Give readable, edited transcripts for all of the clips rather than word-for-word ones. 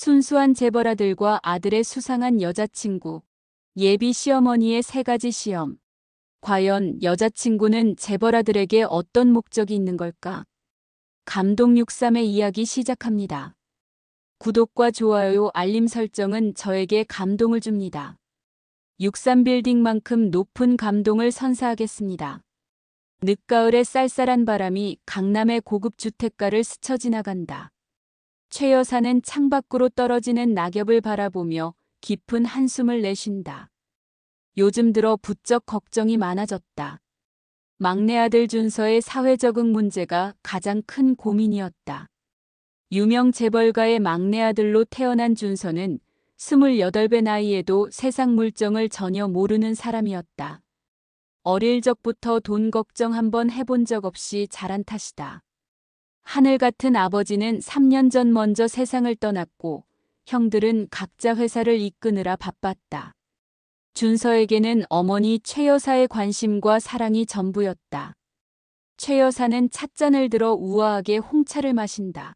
순수한 재벌아들과 아들의 수상한 여자친구, 예비 시어머니의 세 가지 시험. 과연 여자친구는 재벌아들에게 어떤 목적이 있는 걸까? 감동 63의 이야기 시작합니다. 구독과 좋아요, 알림 설정은 저에게 감동을 줍니다. 63빌딩만큼 높은 감동을 선사하겠습니다. 늦가을의 쌀쌀한 바람이 강남의 고급 주택가를 스쳐 지나간다. 최 여사는 창밖으로 떨어지는 낙엽을 바라보며 깊은 한숨을 내쉰다. 요즘 들어 부쩍 걱정이 많아졌다. 막내 아들 준서의 사회 적응 문제가 가장 큰 고민이었다. 유명 재벌가의 막내 아들로 태어난 준서는 28배 나이에도 세상 물정을 전혀 모르는 사람이었다. 어릴 적부터 돈 걱정 한번 해본 적 없이 자란 탓이다. 하늘 같은 아버지는 3년 전 먼저 세상을 떠났고 형들은 각자 회사를 이끄느라 바빴다. 준서에게는 어머니 최 여사의 관심과 사랑이 전부였다. 최 여사는 찻잔을 들어 우아하게 홍차를 마신다.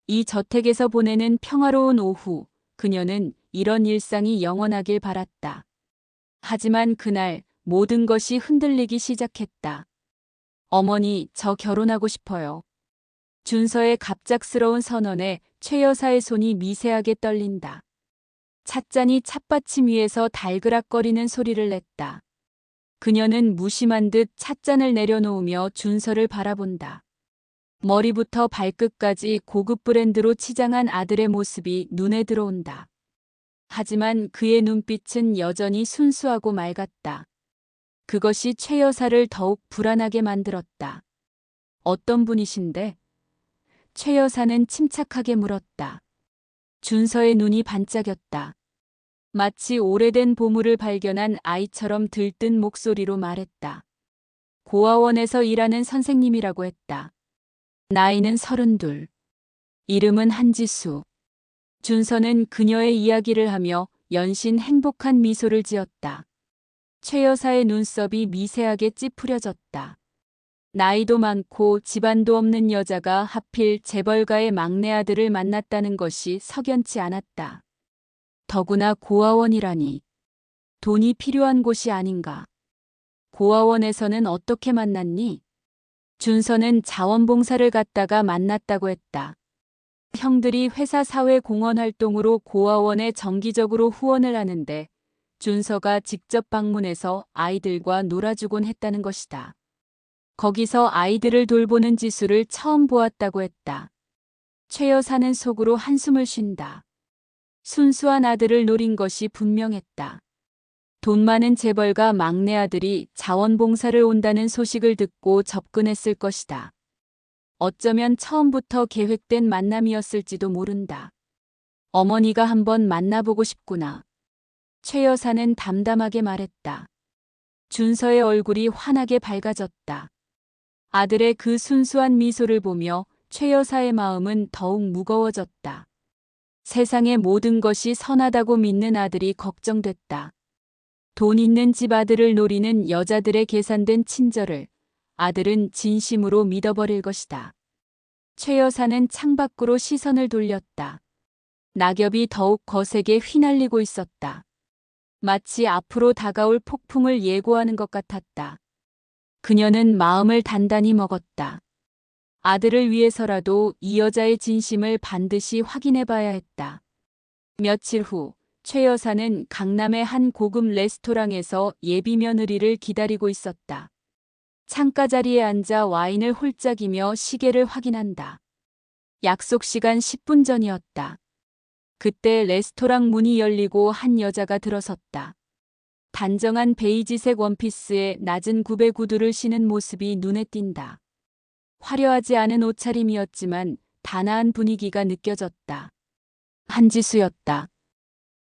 이 저택에서 보내는 평화로운 오후, 그녀는 이런 일상이 영원하길 바랐다. 하지만 그날 모든 것이 흔들리기 시작했다. 어머니, 저 결혼하고 싶어요. 준서의 갑작스러운 선언에 최 여사의 손이 미세하게 떨린다. 찻잔이 찻받침 위에서 달그락거리는 소리를 냈다. 그녀는 무심한 듯 찻잔을 내려놓으며 준서를 바라본다. 머리부터 발끝까지 고급 브랜드로 치장한 아들의 모습이 눈에 들어온다. 하지만 그의 눈빛은 여전히 순수하고 맑았다. 그것이 최 여사를 더욱 불안하게 만들었다. 어떤 분이신데? 최 여사는 침착하게 물었다. 준서의 눈이 반짝였다. 마치 오래된 보물을 발견한 아이처럼 들뜬 목소리로 말했다. 고아원에서 일하는 선생님이라고 했다. 나이는 32. 이름은 한지수. 준서는 그녀의 이야기를 하며 연신 행복한 미소를 지었다. 최 여사의 눈썹이 미세하게 찌푸려졌다. 나이도 많고 집안도 없는 여자가 하필 재벌가의 막내 아들을 만났다는 것이 석연치 않았다. 더구나 고아원이라니. 돈이 필요한 곳이 아닌가. 고아원에서는 어떻게 만났니? 준서는 자원봉사를 갔다가 만났다고 했다. 형들이 회사 사회 공헌 활동으로 고아원에 정기적으로 후원을 하는데 준서가 직접 방문해서 아이들과 놀아주곤 했다는 것이다. 거기서 아이들을 돌보는 지수를 처음 보았다고 했다. 최 여사는 속으로 한숨을 쉰다. 순수한 아들을 노린 것이 분명했다. 돈 많은 재벌가 막내 아들이 자원봉사를 온다는 소식을 듣고 접근했을 것이다. 어쩌면 처음부터 계획된 만남이었을지도 모른다. 어머니가 한번 만나보고 싶구나. 최 여사는 담담하게 말했다. 준서의 얼굴이 환하게 밝아졌다. 아들의 그 순수한 미소를 보며 최 여사의 마음은 더욱 무거워졌다. 세상의 모든 것이 선하다고 믿는 아들이 걱정됐다. 돈 있는 집 아들을 노리는 여자들의 계산된 친절을 아들은 진심으로 믿어버릴 것이다. 최 여사는 창밖으로 시선을 돌렸다. 낙엽이 더욱 거세게 휘날리고 있었다. 마치 앞으로 다가올 폭풍을 예고하는 것 같았다. 그녀는 마음을 단단히 먹었다. 아들을 위해서라도 이 여자의 진심을 반드시 확인해 봐야 했다. 며칠 후, 최 여사는 강남의 한 고급 레스토랑에서 예비 며느리를 기다리고 있었다. 창가 자리에 앉아 와인을 홀짝이며 시계를 확인한다. 약속 시간 10분 전이었다. 그때 레스토랑 문이 열리고 한 여자가 들어섰다. 단정한 베이지색 원피스에 낮은 굽의 구두를 신은 모습이 눈에 띈다. 화려하지 않은 옷차림이었지만 단아한 분위기가 느껴졌다. 한지수였다.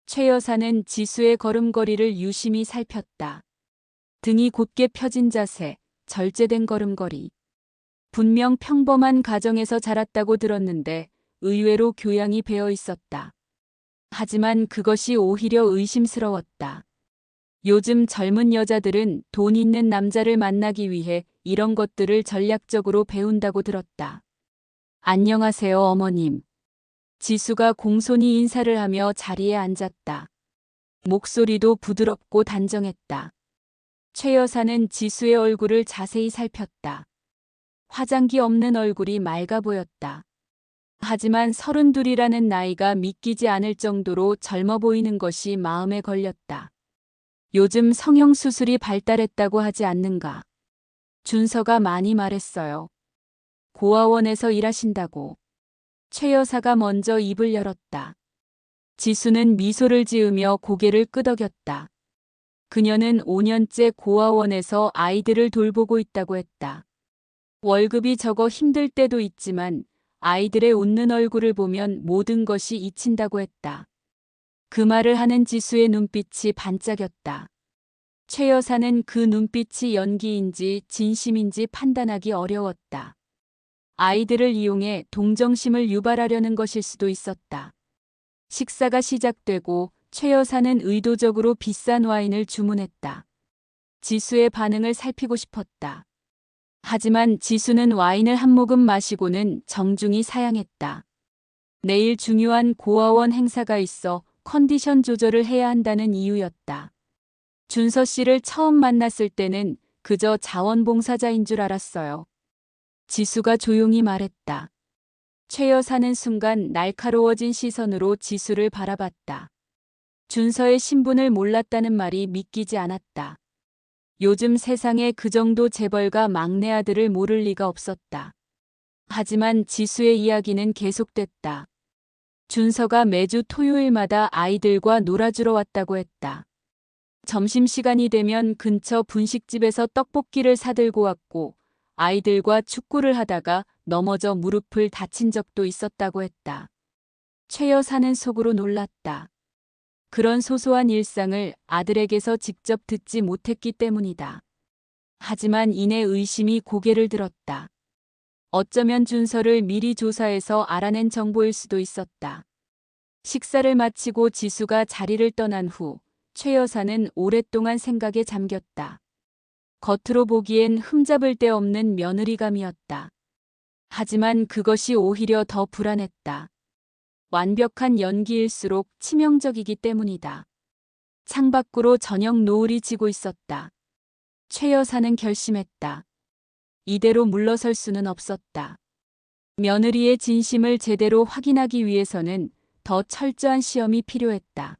최 여사는 지수의 걸음걸이를 유심히 살폈다. 등이 곧게 펴진 자세, 절제된 걸음걸이. 분명 평범한 가정에서 자랐다고 들었는데 의외로 교양이 배어 있었다. 하지만 그것이 오히려 의심스러웠다. 요즘 젊은 여자들은 돈 있는 남자를 만나기 위해 이런 것들을 전략적으로 배운다고 들었다. 안녕하세요, 어머님. 지수가 공손히 인사를 하며 자리에 앉았다. 목소리도 부드럽고 단정했다. 최 여사는 지수의 얼굴을 자세히 살폈다. 화장기 없는 얼굴이 맑아 보였다. 하지만 32이라는 나이가 믿기지 않을 정도로 젊어 보이는 것이 마음에 걸렸다. 요즘 성형수술이 발달했다고 하지 않는가? 준서가 많이 말했어요. 고아원에서 일하신다고. 최 여사가 먼저 입을 열었다. 지수는 미소를 지으며 고개를 끄덕였다. 그녀는 5년째 고아원에서 아이들을 돌보고 있다고 했다. 월급이 적어 힘들 때도 있지만 아이들의 웃는 얼굴을 보면 모든 것이 잊힌다고 했다. 그 말을 하는 지수의 눈빛이 반짝였다. 최 여사는 그 눈빛이 연기인지 진심인지 판단하기 어려웠다. 아이들을 이용해 동정심을 유발하려는 것일 수도 있었다. 식사가 시작되고 최 여사는 의도적으로 비싼 와인을 주문했다. 지수의 반응을 살피고 싶었다. 하지만 지수는 와인을 한 모금 마시고는 정중히 사양했다. 내일 중요한 고아원 행사가 있어 컨디션 조절을 해야 한다는 이유였다. 준서 씨를 처음 만났을 때는 그저 자원봉사자인 줄 알았어요. 지수가 조용히 말했다. 최 여사는 순간 날카로워진 시선으로 지수를 바라봤다. 준서의 신분을 몰랐다는 말이 믿기지 않았다. 요즘 세상에 그 정도 재벌가 막내 아들을 모를 리가 없었다. 하지만 지수의 이야기는 계속됐다. 준서가 매주 토요일마다 아이들과 놀아주러 왔다고 했다. 점심시간이 되면 근처 분식집에서 떡볶이를 사들고 왔고 아이들과 축구를 하다가 넘어져 무릎을 다친 적도 있었다고 했다. 최 여사는 속으로 놀랐다. 그런 소소한 일상을 아들에게서 직접 듣지 못했기 때문이다. 하지만 이내 의심이 고개를 들었다. 어쩌면 준서를 미리 조사해서 알아낸 정보일 수도 있었다. 식사를 마치고 지수가 자리를 떠난 후 최 여사는 오랫동안 생각에 잠겼다. 겉으로 보기엔 흠잡을 데 없는 며느리감이었다. 하지만 그것이 오히려 더 불안했다. 완벽한 연기일수록 치명적이기 때문이다. 창밖으로 저녁 노을이 지고 있었다. 최 여사는 결심했다. 이대로 물러설 수는 없었다. 며느리의 진심을 제대로 확인하기 위해서는 더 철저한 시험이 필요했다.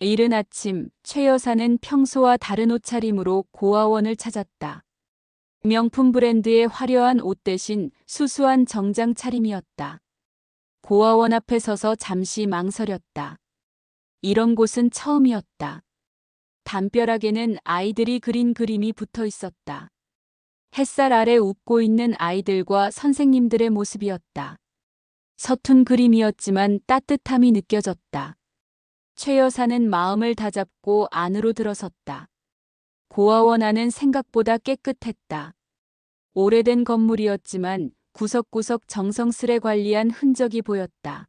이른 아침 최 여사는 평소와 다른 옷차림으로 고아원을 찾았다. 명품 브랜드의 화려한 옷 대신 수수한 정장 차림이었다. 고아원 앞에 서서 잠시 망설였다. 이런 곳은 처음이었다. 담벼락에는 아이들이 그린 그림이 붙어 있었다. 햇살 아래 웃고 있는 아이들과 선생님들의 모습이었다. 서툰 그림이었지만 따뜻함이 느껴졌다. 최 여사는 마음을 다잡고 안으로 들어섰다. 고아원 안은 생각보다 깨끗했다. 오래된 건물이었지만 구석구석 정성스레 관리한 흔적이 보였다.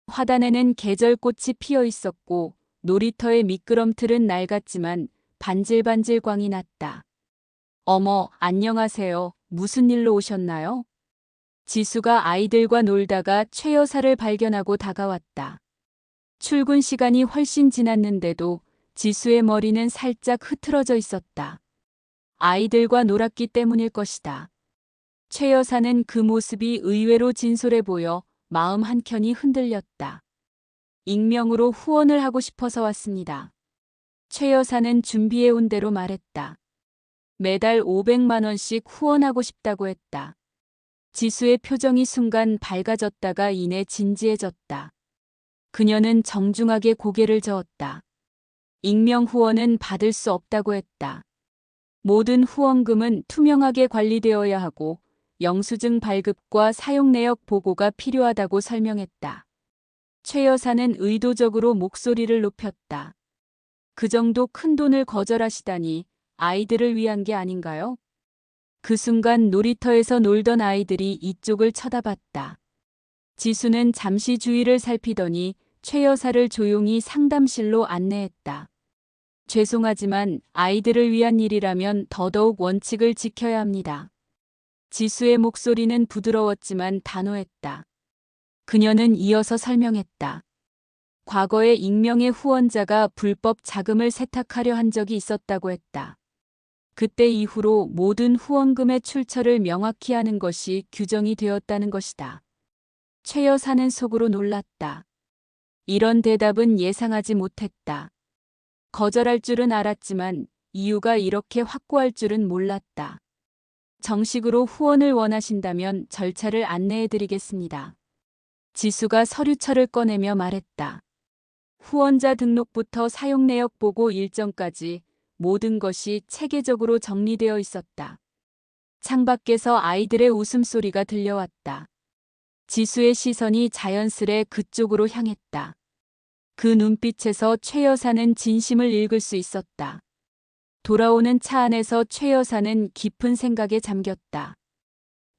화단에는 계절꽃이 피어 있었고 놀이터의 미끄럼틀은 낡았지만 반질반질 광이 났다. 어머, 안녕하세요. 무슨 일로 오셨나요? 지수가 아이들과 놀다가 최 여사를 발견하고 다가왔다. 출근 시간이 훨씬 지났는데도 지수의 머리는 살짝 흐트러져 있었다. 아이들과 놀았기 때문일 것이다. 최 여사는 그 모습이 의외로 진솔해 보여 마음 한켠이 흔들렸다. 익명으로 후원을 하고 싶어서 왔습니다. 최 여사는 준비해온 대로 말했다. 매달 500만 원씩 후원하고 싶다고 했다. 지수의 표정이 순간 밝아졌다가 이내 진지해졌다. 그녀는 정중하게 고개를 저었다. 익명 후원은 받을 수 없다고 했다. 모든 후원금은 투명하게 관리되어야 하고 영수증 발급과 사용 내역 보고가 필요하다고 설명했다. 최 여사는 의도적으로 목소리를 높였다. 그 정도 큰 돈을 거절하시다니 아이들을 위한 게 아닌가요? 그 순간 놀이터에서 놀던 아이들이 이쪽을 쳐다봤다. 지수는 잠시 주위를 살피더니 최 여사를 조용히 상담실로 안내했다. 죄송하지만 아이들을 위한 일이라면 더더욱 원칙을 지켜야 합니다. 지수의 목소리는 부드러웠지만 단호했다. 그녀는 이어서 설명했다. 과거에 익명의 후원자가 불법 자금을 세탁하려 한 적이 있었다고 했다. 그때 이후로 모든 후원금의 출처를 명확히 하는 것이 규정이 되었다는 것이다. 최 여사는 속으로 놀랐다. 이런 대답은 예상하지 못했다. 거절할 줄은 알았지만 이유가 이렇게 확고할 줄은 몰랐다. 정식으로 후원을 원하신다면 절차를 안내해드리겠습니다. 지수가 서류철을 꺼내며 말했다. 후원자 등록부터 사용 내역 보고 일정까지 모든 것이 체계적으로 정리되어 있었다. 창밖에서 아이들의 웃음소리가 들려왔다. 지수의 시선이 자연스레 그쪽으로 향했다. 그 눈빛에서 최 여사는 진심을 읽을 수 있었다. 돌아오는 차 안에서 최 여사는 깊은 생각에 잠겼다.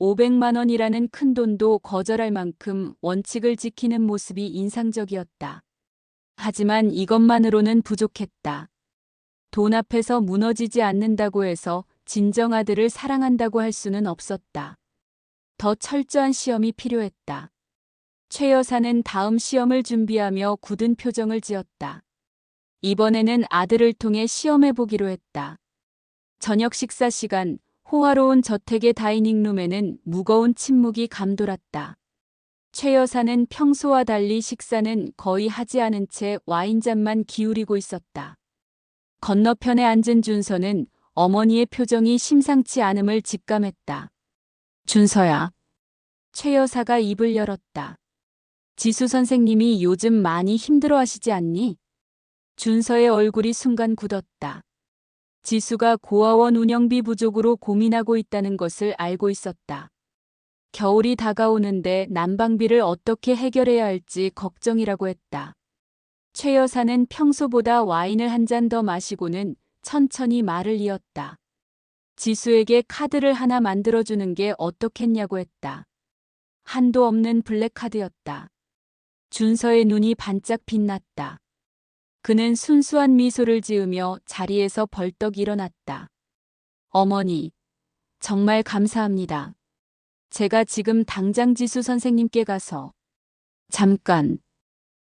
500만 원이라는 큰 돈도 거절할 만큼 원칙을 지키는 모습이 인상적이었다. 하지만 이것만으로는 부족했다. 돈 앞에서 무너지지 않는다고 해서 진정 아들을 사랑한다고 할 수는 없었다. 더 철저한 시험이 필요했다. 최 여사는 다음 시험을 준비하며 굳은 표정을 지었다. 이번에는 아들을 통해 시험해보기로 했다. 저녁 식사 시간, 호화로운 저택의 다이닝룸에는 무거운 침묵이 감돌았다. 최 여사는 평소와 달리 식사는 거의 하지 않은 채 와인잔만 기울이고 있었다. 건너편에 앉은 준서는 어머니의 표정이 심상치 않음을 직감했다. 준서야. 최 여사가 입을 열었다. 지수 선생님이 요즘 많이 힘들어하시지 않니? 준서의 얼굴이 순간 굳었다. 지수가 고아원 운영비 부족으로 고민하고 있다는 것을 알고 있었다. 겨울이 다가오는데 난방비를 어떻게 해결해야 할지 걱정이라고 했다. 최 여사는 평소보다 와인을 한 잔 더 마시고는 천천히 말을 이었다. 지수에게 카드를 하나 만들어주는 게 어떻겠냐고 했다. 한도 없는 블랙카드였다. 준서의 눈이 반짝 빛났다. 그는 순수한 미소를 지으며 자리에서 벌떡 일어났다. 어머니, 정말 감사합니다. 제가 지금 당장 지수 선생님께 가서. 잠깐.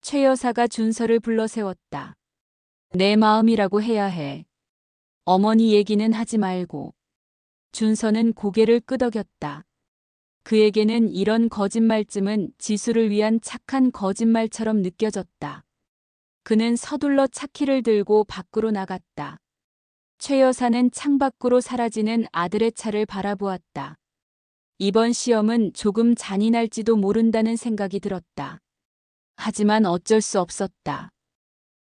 최 여사가 준서를 불러 세웠다. 내 마음이라고 해야 해. 어머니 얘기는 하지 말고. 준서는 고개를 끄덕였다. 그에게는 이런 거짓말쯤은 지수를 위한 착한 거짓말처럼 느껴졌다. 그는 서둘러 차키를 들고 밖으로 나갔다. 최 여사는 창밖으로 사라지는 아들의 차를 바라보았다. 이번 시험은 조금 잔인할지도 모른다는 생각이 들었다. 하지만 어쩔 수 없었다.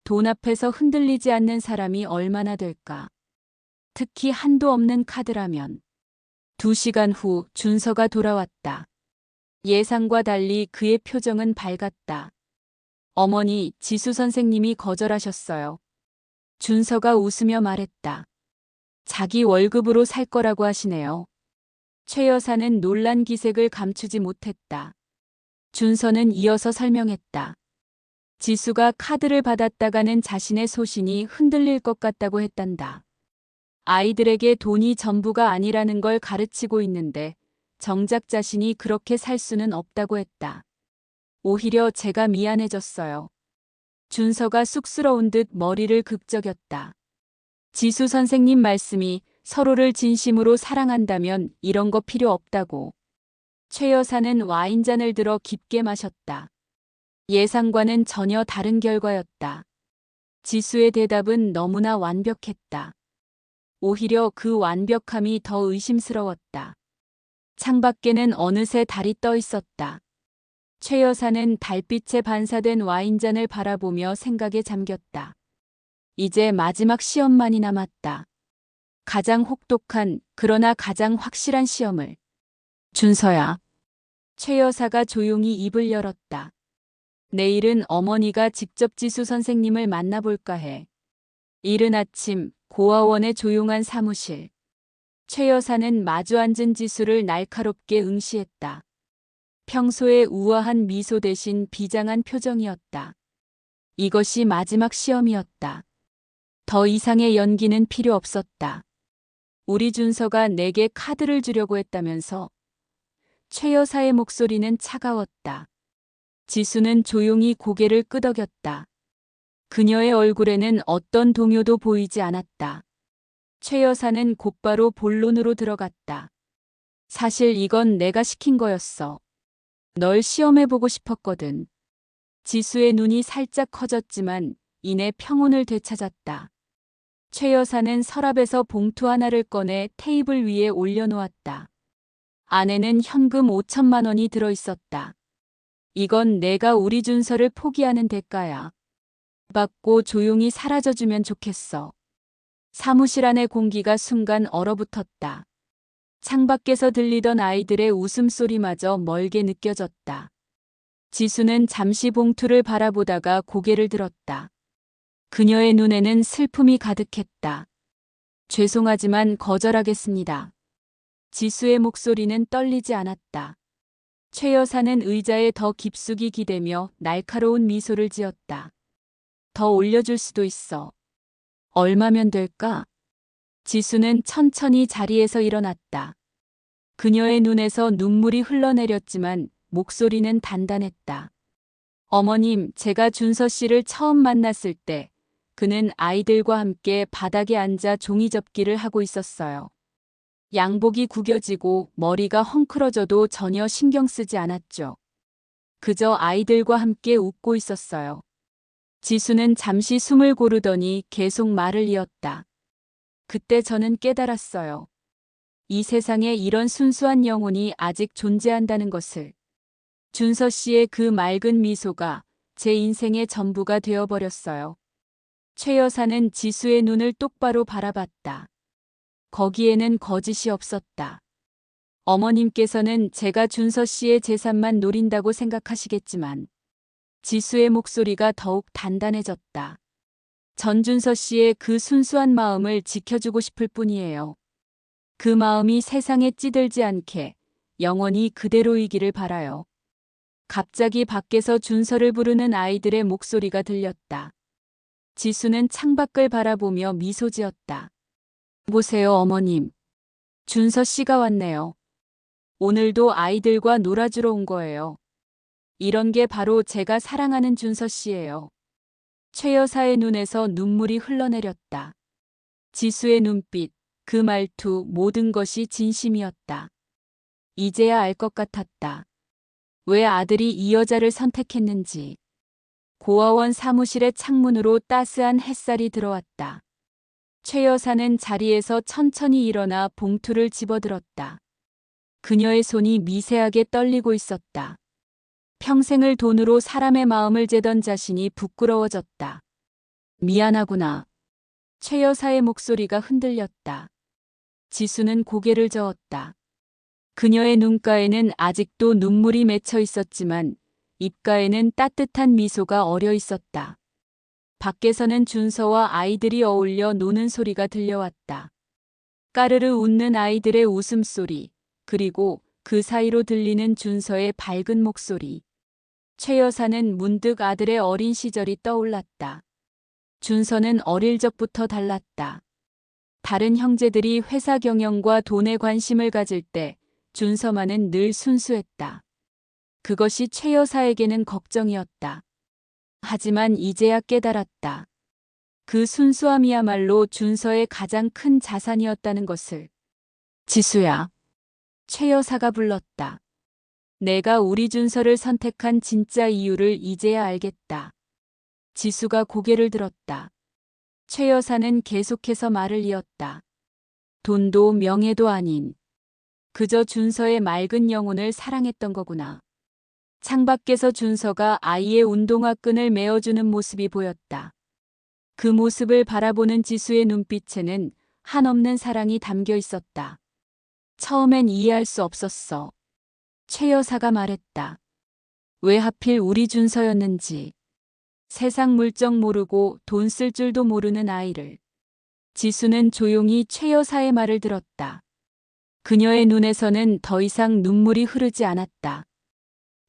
돈 앞에서 흔들리지 않는 사람이 얼마나 될까? 특히 한도 없는 카드라면. 2시간 후 준서가 돌아왔다. 예상과 달리 그의 표정은 밝았다. 어머니, 지수 선생님이 거절하셨어요. 준서가 웃으며 말했다. 자기 월급으로 살 거라고 하시네요. 최 여사는 놀란 기색을 감추지 못했다. 준서는 이어서 설명했다. 지수가 카드를 받았다가는 자신의 소신이 흔들릴 것 같다고 했단다. 아이들에게 돈이 전부가 아니라는 걸 가르치고 있는데 정작 자신이 그렇게 살 수는 없다고 했다. 오히려 제가 미안해졌어요. 준서가 쑥스러운 듯 머리를 극적였다. 지수 선생님 말씀이 서로를 진심으로 사랑한다면 이런 거 필요 없다고. 최 여사는 와인잔을 들어 깊게 마셨다. 예상과는 전혀 다른 결과였다. 지수의 대답은 너무나 완벽했다. 오히려 그 완벽함이 더 의심스러웠다. 창밖에는 어느새 달이 떠 있었다. 최 여사는 달빛에 반사된 와인잔을 바라보며 생각에 잠겼다. 이제 마지막 시험만이 남았다. 가장 혹독한, 그러나 가장 확실한 시험을. 준서야. 최 여사가 조용히 입을 열었다. 내일은 어머니가 직접 지수 선생님을 만나볼까 해. 이른 아침, 고아원의 조용한 사무실. 최 여사는 마주 앉은 지수를 날카롭게 응시했다. 평소의 우아한 미소 대신 비장한 표정이었다. 이것이 마지막 시험이었다. 더 이상의 연기는 필요 없었다. 우리 준서가 내게 카드를 주려고 했다면서. 최 여사의 목소리는 차가웠다. 지수는 조용히 고개를 끄덕였다. 그녀의 얼굴에는 어떤 동요도 보이지 않았다. 최 여사는 곧바로 본론으로 들어갔다. 사실 이건 내가 시킨 거였어. 널 시험해보고 싶었거든. 지수의 눈이 살짝 커졌지만 이내 평온을 되찾았다. 최 여사는 서랍에서 봉투 하나를 꺼내 테이블 위에 올려놓았다. 안에는 현금 5천만 원이 들어있었다. 이건 내가 우리 준서를 포기하는 대가야. 받고 조용히 사라져주면 좋겠어. 사무실 안의 공기가 순간 얼어붙었다. 창밖에서 들리던 아이들의 웃음소리마저 멀게 느껴졌다. 지수는 잠시 봉투를 바라보다가 고개를 들었다. 그녀의 눈에는 슬픔이 가득했다. 죄송하지만 거절하겠습니다. 지수의 목소리는 떨리지 않았다. 최 여사는 의자에 더 깊숙이 기대며 날카로운 미소를 지었다. 더 올려줄 수도 있어. 얼마면 될까? 지수는 천천히 자리에서 일어났다. 그녀의 눈에서 눈물이 흘러내렸지만 목소리는 단단했다. 어머님, 제가 준서 씨를 처음 만났을 때 그는 아이들과 함께 바닥에 앉아 종이접기를 하고 있었어요. 양복이 구겨지고 머리가 헝클어져도 전혀 신경 쓰지 않았죠. 그저 아이들과 함께 웃고 있었어요. 지수는 잠시 숨을 고르더니 계속 말을 이었다. 그때 저는 깨달았어요. 이 세상에 이런 순수한 영혼이 아직 존재한다는 것을. 준서 씨의 그 맑은 미소가 제 인생의 전부가 되어버렸어요. 최 여사는 지수의 눈을 똑바로 바라봤다. 거기에는 거짓이 없었다. 어머님께서는 제가 준서 씨의 재산만 노린다고 생각하시겠지만 지수의 목소리가 더욱 단단해졌다. 전준서 씨의 그 순수한 마음을 지켜주고 싶을 뿐이에요. 그 마음이 세상에 찌들지 않게 영원히 그대로이기를 바라요. 갑자기 밖에서 준서를 부르는 아이들의 목소리가 들렸다. 지수는 창밖을 바라보며 미소 지었다. 보세요, 어머님. 준서 씨가 왔네요. 오늘도 아이들과 놀아주러 온 거예요. 이런 게 바로 제가 사랑하는 준서 씨예요. 최 여사의 눈에서 눈물이 흘러내렸다. 지수의 눈빛, 그 말투, 모든 것이 진심이었다. 이제야 알 것 같았다. 왜 아들이 이 여자를 선택했는지. 고아원 사무실의 창문으로 따스한 햇살이 들어왔다. 최 여사는 자리에서 천천히 일어나 봉투를 집어들었다. 그녀의 손이 미세하게 떨리고 있었다. 평생을 돈으로 사람의 마음을 재던 자신이 부끄러워졌다. 미안하구나. 최 여사의 목소리가 흔들렸다. 지수는 고개를 저었다. 그녀의 눈가에는 아직도 눈물이 맺혀 있었지만 입가에는 따뜻한 미소가 어려 있었다. 밖에서는 준서와 아이들이 어울려 노는 소리가 들려왔다. 까르르 웃는 아이들의 웃음소리, 그리고 그 사이로 들리는 준서의 밝은 목소리. 최 여사는 문득 아들의 어린 시절이 떠올랐다. 준서는 어릴 적부터 달랐다. 다른 형제들이 회사 경영과 돈에 관심을 가질 때 준서만은 늘 순수했다. 그것이 최 여사에게는 걱정이었다. 하지만 이제야 깨달았다. 그 순수함이야말로 준서의 가장 큰 자산이었다는 것을. 지수야. 최 여사가 불렀다. 내가 우리 준서를 선택한 진짜 이유를 이제야 알겠다. 지수가 고개를 들었다. 최 여사는 계속해서 말을 이었다. 돈도 명예도 아닌 그저 준서의 맑은 영혼을 사랑했던 거구나. 창밖에서 준서가 아이의 운동화 끈을 메어주는 모습이 보였다. 그 모습을 바라보는 지수의 눈빛에는 한없는 사랑이 담겨 있었다. 처음엔 이해할 수 없었어. 최 여사가 말했다. 왜 하필 우리 준서였는지. 세상 물정 모르고 돈 쓸 줄도 모르는 아이를. 지수는 조용히 최 여사의 말을 들었다. 그녀의 눈에서는 더 이상 눈물이 흐르지 않았다.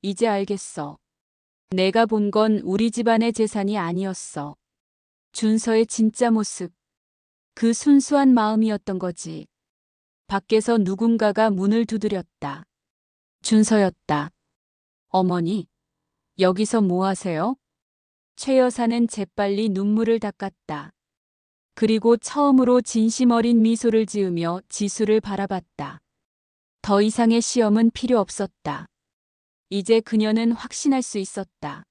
이제 알겠어. 내가 본 건 우리 집안의 재산이 아니었어. 준서의 진짜 모습. 그 순수한 마음이었던 거지. 밖에서 누군가가 문을 두드렸다. 준서였다. 어머니. 여기서 뭐 하세요? 최 여사는 재빨리 눈물을 닦았다. 그리고 처음으로 진심 어린 미소를 지으며 지수를 바라봤다. 더 이상의 시험은 필요 없었다. 이제 그녀는 확신할 수 있었다.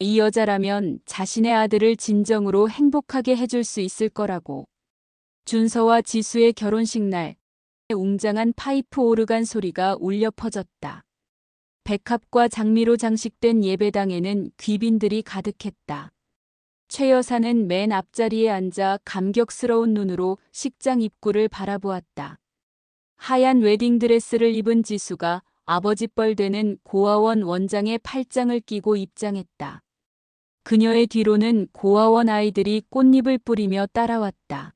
이 여자라면 자신의 아들을 진정으로 행복하게 해줄 수 있을 거라고. 준서와 지수의 결혼식 날, 웅장한 파이프 오르간 소리가 울려 퍼졌다. 백합과 장미로 장식된 예배당에는 귀빈들이 가득했다. 최 여사는 맨 앞자리에 앉아 감격스러운 눈으로 식장 입구를 바라보았다. 하얀 웨딩드레스를 입은 지수가 아버지 뻘 되는 고아원 원장의 팔짱을 끼고 입장했다. 그녀의 뒤로는 고아원 아이들이 꽃잎을 뿌리며 따라왔다.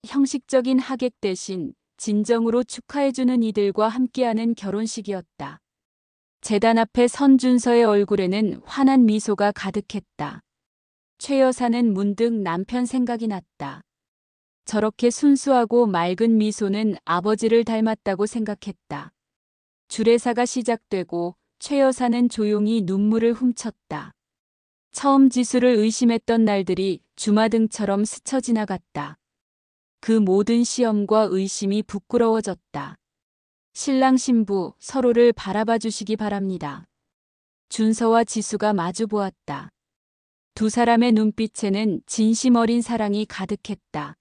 형식적인 하객 대신 진정으로 축하해주는 이들과 함께하는 결혼식이었다. 제단 앞에 선 준서의 얼굴에는 환한 미소가 가득했다. 최 여사는 문득 남편 생각이 났다. 저렇게 순수하고 맑은 미소는 아버지를 닮았다고 생각했다. 주례사가 시작되고 최 여사는 조용히 눈물을 훔쳤다. 처음 지수를 의심했던 날들이 주마등처럼 스쳐 지나갔다. 그 모든 시험과 의심이 부끄러워졌다. 신랑 신부 서로를 바라봐 주시기 바랍니다. 준서와 지수가 마주 보았다. 두 사람의 눈빛에는 진심 어린 사랑이 가득했다.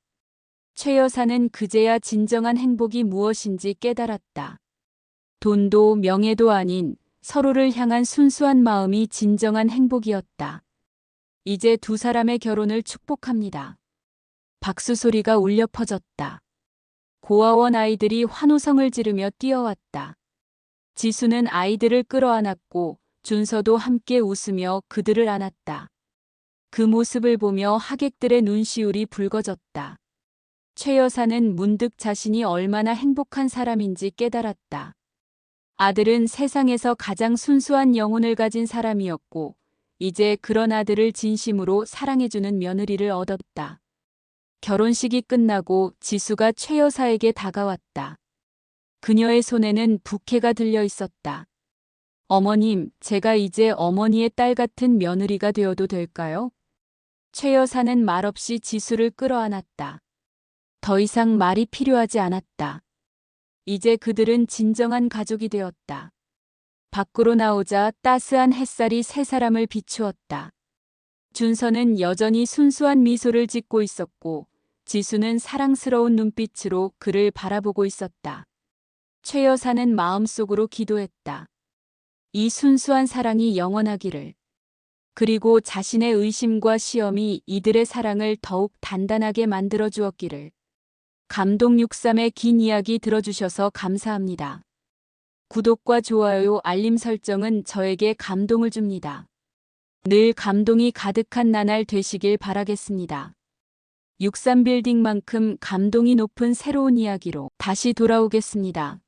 최 여사는 그제야 진정한 행복이 무엇인지 깨달았다. 돈도 명예도 아닌 서로를 향한 순수한 마음이 진정한 행복이었다. 이제 두 사람의 결혼을 축복합니다. 박수 소리가 울려 퍼졌다. 고아원 아이들이 환호성을 지르며 뛰어왔다. 지수는 아이들을 끌어안았고 준서도 함께 웃으며 그들을 안았다. 그 모습을 보며 하객들의 눈시울이 붉어졌다. 최 여사는 문득 자신이 얼마나 행복한 사람인지 깨달았다. 아들은 세상에서 가장 순수한 영혼을 가진 사람이었고 이제 그런 아들을 진심으로 사랑해주는 며느리를 얻었다. 결혼식이 끝나고 지수가 최 여사에게 다가왔다. 그녀의 손에는 부케가 들려 있었다. 어머님, 제가 이제 어머니의 딸 같은 며느리가 되어도 될까요? 최 여사는 말없이 지수를 끌어안았다. 더 이상 말이 필요하지 않았다. 이제 그들은 진정한 가족이 되었다. 밖으로 나오자 따스한 햇살이 세 사람을 비추었다. 준서는 여전히 순수한 미소를 짓고 있었고 지수는 사랑스러운 눈빛으로 그를 바라보고 있었다. 최 여사는 마음속으로 기도했다. 이 순수한 사랑이 영원하기를. 그리고 자신의 의심과 시험이 이들의 사랑을 더욱 단단하게 만들어 주었기를. 감동 63의 긴 이야기 들어주셔서 감사합니다. 구독과 좋아요, 알림 설정은 저에게 감동을 줍니다. 늘 감동이 가득한 나날 되시길 바라겠습니다. 63빌딩만큼 감동이 높은 새로운 이야기로 다시 돌아오겠습니다.